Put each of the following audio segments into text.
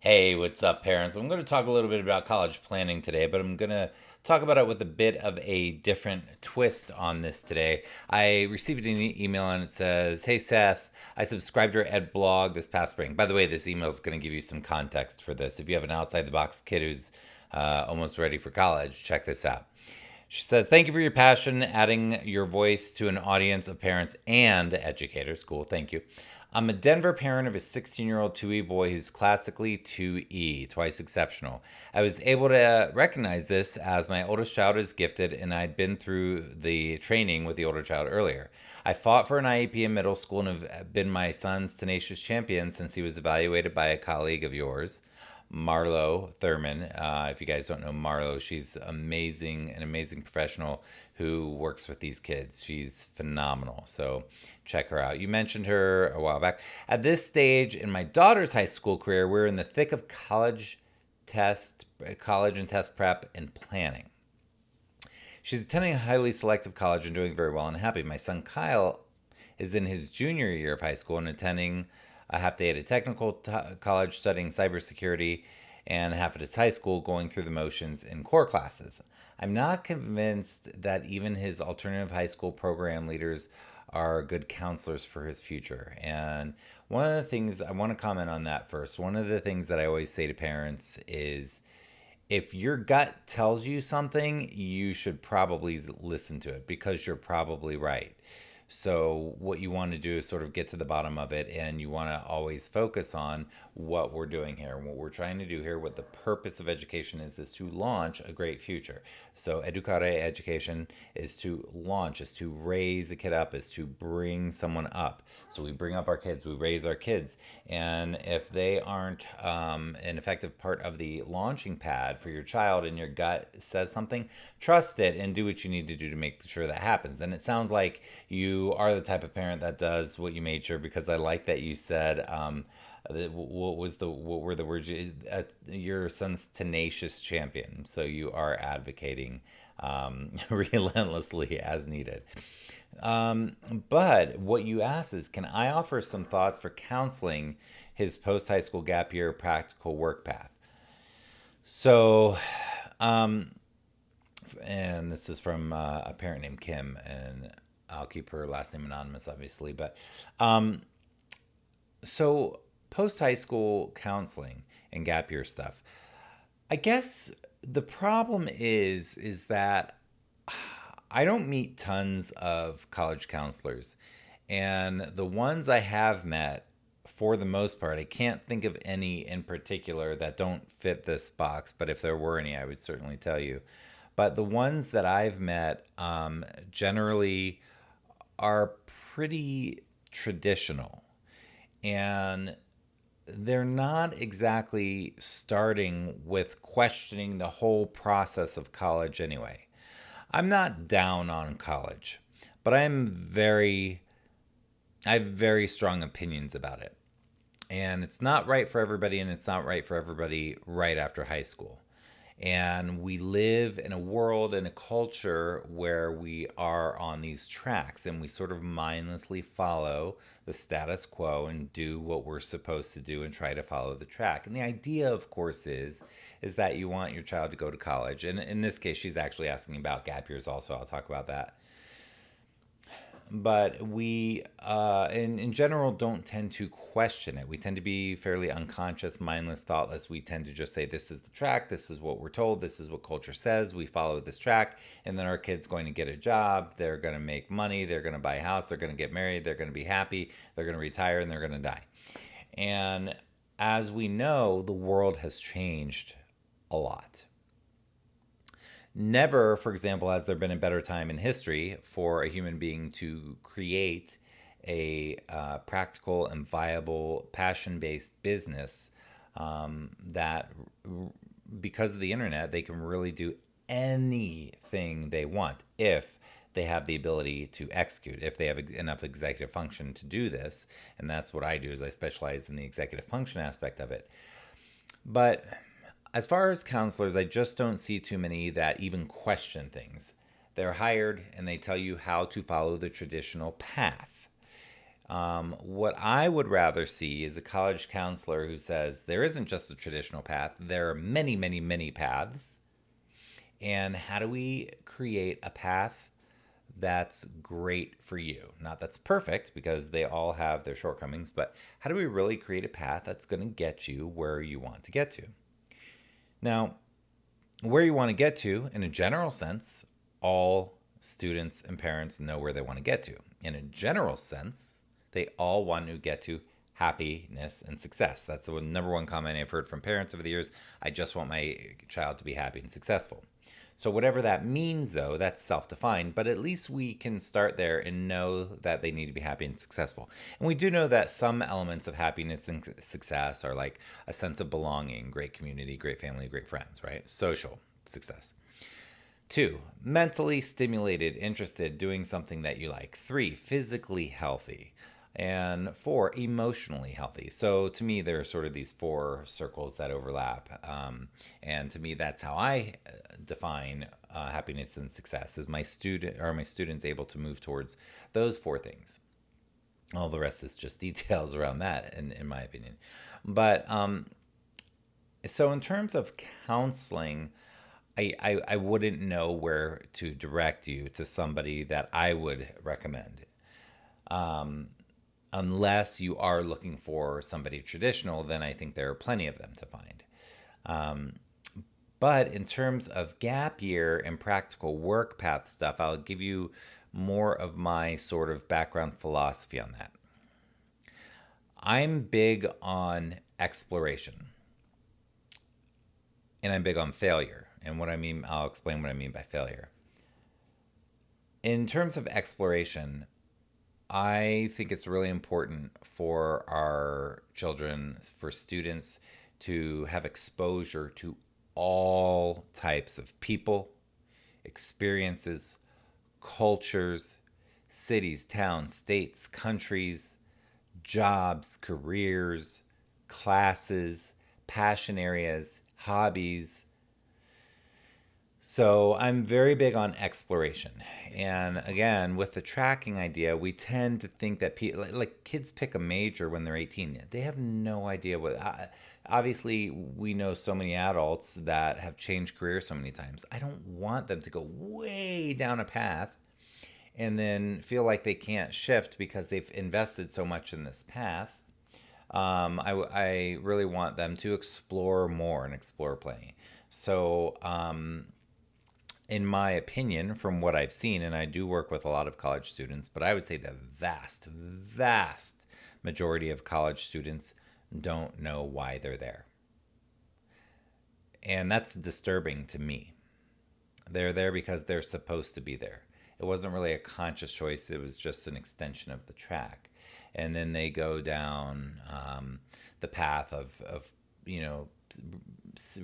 Hey, what's up, parents? I'm going to talk a little bit about college planning today, but I'm going to talk about it with a bit of a different twist on this today. I received an email and it says, "Hey, Seth, I subscribed to your ed blog this past spring." By the way, this email is going to give you some context for this. If you have an outside the box kid who's almost ready for college, check this out. She says, "Thank you for your passion, adding your voice to an audience of parents and educators." Cool, thank you. I'm a Denver parent of a 16-year-old 2E boy who's classically 2E, twice exceptional. I was able to recognize this as my oldest child is gifted, and I'd been through the training with the older child earlier. I fought for an IEP in middle school and have been my son's tenacious champion since he was evaluated by a colleague of yours. Marlo Thurman. If you guys don't know Marlo, she's amazing, an amazing professional who works with these kids. She's phenomenal. So check her out. You mentioned her a while back. At this stage in my daughter's high school career, we're in the thick of college and test prep and planning. She's attending a highly selective college and doing very well and happy. My son Kyle is in his junior year of high school and attending a half day at a technical college studying cybersecurity and half at his high school going through the motions in core classes. I'm not convinced that even his alternative high school program leaders are good counselors for his future. And one of the things I want to comment on that first, one of the things that I always say to parents is if your gut tells you something, you should probably listen to it because you're probably right. So, what you want to do is sort of get to the bottom of it, and you want to always focus on what we're doing here. And what we're trying to do here, what the purpose of education is to launch a great future. So, educare education is to launch, is to raise a kid up, is to bring someone up. So, we bring up our kids, we raise our kids. And if they aren't an effective part of the launching pad for your child and your gut says something, trust it and do what you need to do to make sure that happens. And it sounds like you are the type of parent that does what you made sure, because I like that you said what were the words your son's tenacious champion, so you are advocating relentlessly as needed. But what you asked is, can I offer some thoughts for counseling his post high school gap year practical work path? So, um, and this is from a parent named Kim, and I'll keep her last name anonymous, obviously. But um, so post high school counseling and gap year stuff. I guess the problem is that I don't meet tons of college counselors, and the ones I have met, for the most part, I can't think of any in particular that don't fit this box. But if there were any, I would certainly tell you. But the ones that I've met generally are pretty traditional, and they're not exactly starting with questioning the whole process of college anyway. I'm not down on college, but I have very strong opinions about it. And it's not right for everybody, and it's not right for everybody right after high school. And we live in a world and a culture where we are on these tracks and we sort of mindlessly follow the status quo and do what we're supposed to do and try to follow the track. And the idea, of course, is that you want your child to go to college. And in this case, she's actually asking about gap years also. I'll talk about that. But we, in general, don't tend to question it. We tend to be fairly unconscious, mindless, thoughtless. We tend to just say, this is the track, this is what we're told, this is what culture says, we follow this track, and then our kid's going to get a job, they're going to make money, they're going to buy a house, they're going to get married, they're going to be happy, they're going to retire, and they're going to die. And as we know, the world has changed a lot. Never, for example, has there been a better time in history for a human being to create a practical and viable, passion based business that, because of the internet, they can really do anything they want if they have the ability to execute, if they have enough executive function to do this. And that's what I do, is I specialize in the executive function aspect of it. But as far as counselors, I just don't see too many that even question things. They're hired and they tell you how to follow the traditional path. What I would rather see is a college counselor who says there isn't just a traditional path, there are many, many, many paths. And how do we create a path that's great for you? Not that's perfect, because they all have their shortcomings, but how do we really create a path that's going to get you where you want to get to? Now, where you want to get to, in a general sense, all students and parents know where they want to get to. In a general sense, they all want to get to happiness and success. That's the number one comment I've heard from parents over the years. I just want my child to be happy and successful. So whatever that means, though, that's self-defined, but at least we can start there and know that they need to be happy and successful. And we do know that some elements of happiness and success are like a sense of belonging, great community, great family, great friends, right? Social success. 2, mentally stimulated, interested, doing something that you like. 3, physically healthy. And 4, emotionally healthy. So to me, there are sort of these 4 circles that overlap. And to me, that's how I define happiness and success. Is my students able to move towards those 4 things? All the rest is just details around that, in my opinion. But so in terms of counseling, I wouldn't know where to direct you to somebody that I would recommend. Unless you are looking for somebody traditional, then I think there are plenty of them to find. But in terms of gap year and practical work path stuff, I'll give you more of my sort of background philosophy on that. I'm big on exploration, and I'm big on failure. And what I mean, I'll explain what I mean by failure. In terms of exploration, I think it's really important for our children, for students, to have exposure to all types of people, experiences, cultures, cities, towns, states, countries, jobs, careers, classes, passion areas, hobbies. So I'm very big on exploration. And again, with the tracking idea, we tend to think that like kids pick a major when they're 18. They have no idea what. Obviously, we know so many adults that have changed careers so many times. I don't want them to go way down a path and then feel like they can't shift because they've invested so much in this path. I really want them to explore more and explore plenty. So, in my opinion, from what I've seen, and I do work with a lot of college students, but I would say the vast, vast majority of college students don't know why they're there. And that's disturbing to me. They're there because they're supposed to be there. It wasn't really a conscious choice, it was just an extension of the track. And then they go down the path of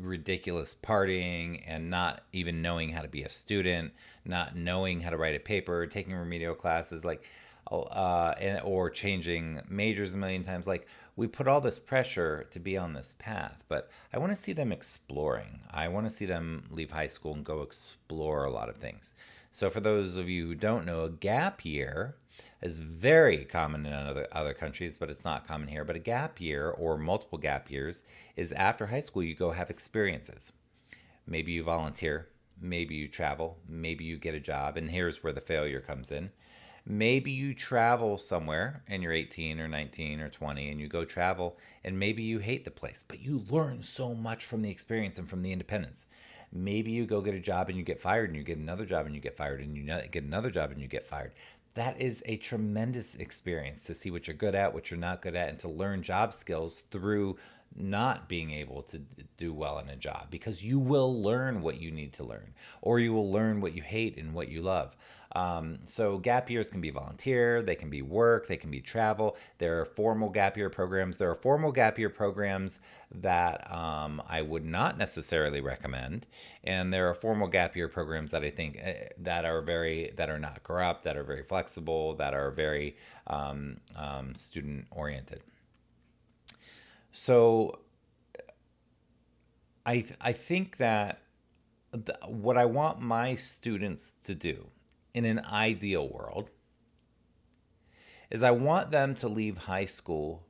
ridiculous partying and not even knowing how to be a student, not knowing how to write a paper, taking remedial classes, or changing majors a million times. Like, we put all this pressure to be on this path, but I want to see them exploring. I want to see them leave high school and go explore a lot of things. So for those of you who don't know, a gap year is very common in other countries, but it's not common here. But a gap year, or multiple gap years, is after high school you go have experiences. Maybe you volunteer, maybe you travel, maybe you get a job, and here's where the failure comes in. Maybe you travel somewhere and you're 18 or 19 or 20 and you go travel, and maybe you hate the place, but you learn so much from the experience and from the independence. Maybe you go get a job and you get fired, and you get another job and you get fired, and you get another job and you get fired. That is a tremendous experience to see what you're good at, what you're not good at, and to learn job skills through not being able to do well in a job, because you will learn what you need to learn, or you will learn what you hate and what you love. So gap years can be volunteer, they can be work, they can be travel. There are formal gap year programs. There are formal gap year programs that I would not necessarily recommend, and there are formal gap year programs that I think that are not corrupt, that are very flexible, that are very student oriented. So I think that what I want my students to do in an ideal world is I want them to leave high school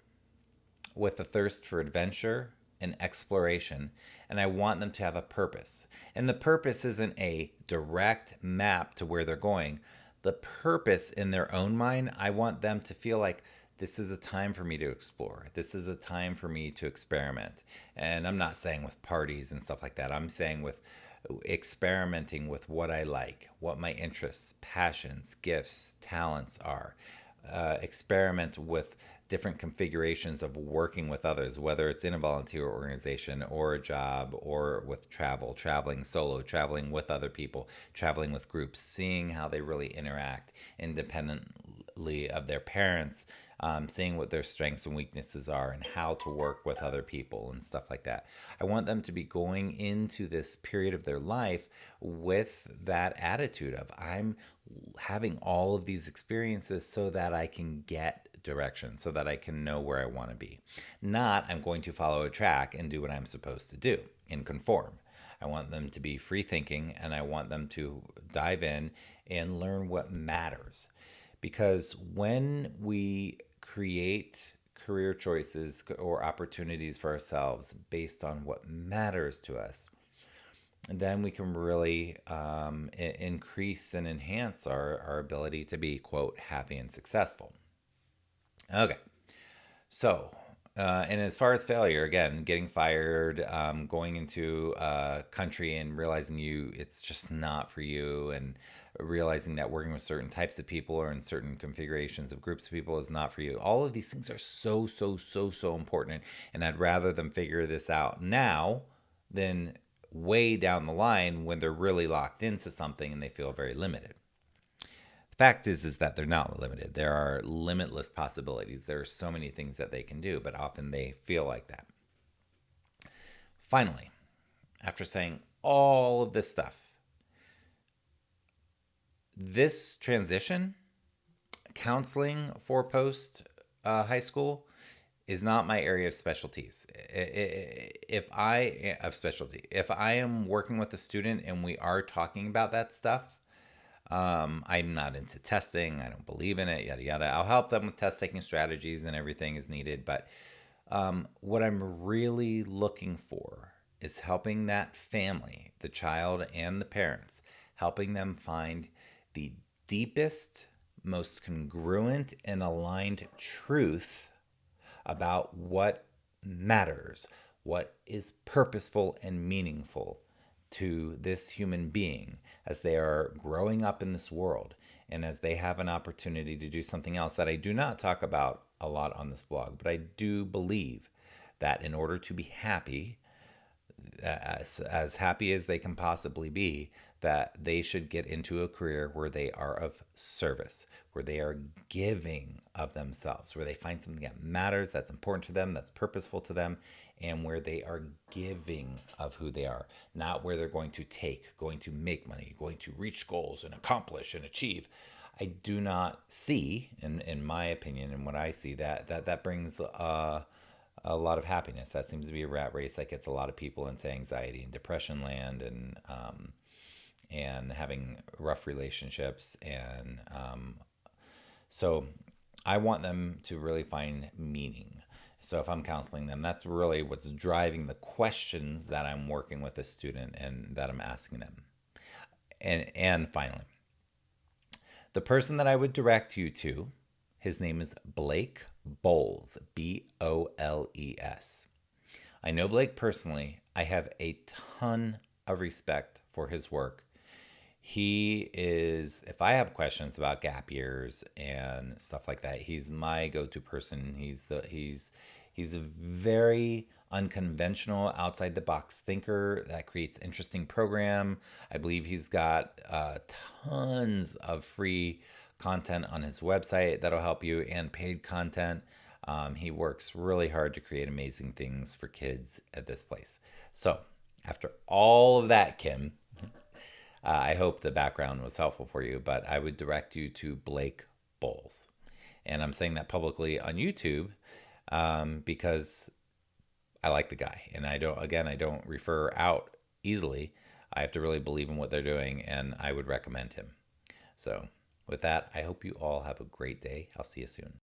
with a thirst for adventure and exploration, and I want them to have a purpose. And the purpose isn't a direct map to where they're going. The purpose in their own mind, I want them to feel like this is a time for me to explore. This is a time for me to experiment. And I'm not saying with parties and stuff like that. I'm saying with experimenting with what I like, what my interests, passions, gifts, talents are. Experiment with different configurations of working with others, whether it's in a volunteer organization or a job or with travel, traveling solo, traveling with other people, traveling with groups, seeing how they really interact independently of their parents, seeing what their strengths and weaknesses are and how to work with other people and stuff like that. I want them to be going into this period of their life with that attitude of, I'm having all of these experiences so that I can get direction, so that I can know where I want to be. Not, I'm going to follow a track and do what I'm supposed to do and conform. I want them to be free thinking, and I want them to dive in and learn what matters. Because when we create career choices or opportunities for ourselves based on what matters to us, then we can really increase and enhance our ability to be, quote, happy and successful. Okay. So, and as far as failure, again, getting fired, going into a country and realizing it's just not for you, and realizing that working with certain types of people or in certain configurations of groups of people is not for you. All of these things are so important. And I'd rather them figure this out now than way down the line when they're really locked into something and they feel very limited. Fact is that they're not limited. There are limitless possibilities. There are so many things that they can do, but often they feel like that. Finally, after saying all of this stuff, this transition, counseling for post high school, is not my area of specialties. If I am working with a student and we are talking about that stuff, I'm not into testing. I don't believe in it, yada, yada. I'll help them with test taking strategies and everything is needed. But what I'm really looking for is helping that family, the child and the parents, helping them find the deepest, most congruent and aligned truth about what matters, what is purposeful and meaningful to this human being as they are growing up in this world, and as they have an opportunity to do something else that I do not talk about a lot on this blog. But I do believe that in order to be happy, as happy as they can possibly be, that they should get into a career where they are of service, where they are giving of themselves, where they find something that matters, that's important to them, that's purposeful to them, and where they are giving of who they are, not where they're going to take, going to make money, going to reach goals and accomplish and achieve. I do not see, in my opinion, and what I see, that brings a lot of happiness. That seems to be a rat race that gets a lot of people into anxiety and depression land, and having rough relationships. And so I want them to really find meaning. So if I'm counseling them, that's really what's driving the questions that I'm working with a student and that I'm asking them. And finally, the person that I would direct you to, his name is Blake Boles, Boles. I know Blake personally. I have a ton of respect for his work. He is, if I have questions about gap years and stuff like that, he's my go-to person. He's a very unconventional, outside the box thinker that creates interesting program. I believe he's got tons of free content on his website that'll help you, and paid content. He works really hard to create amazing things for kids at this place. So after all of that, Kim, I hope the background was helpful for you, but I would direct you to Blake Boles. And I'm saying that publicly on YouTube because I like the guy. And I don't refer out easily. I have to really believe in what they're doing, and I would recommend him. So With that, I hope you all have a great day. I'll see you soon.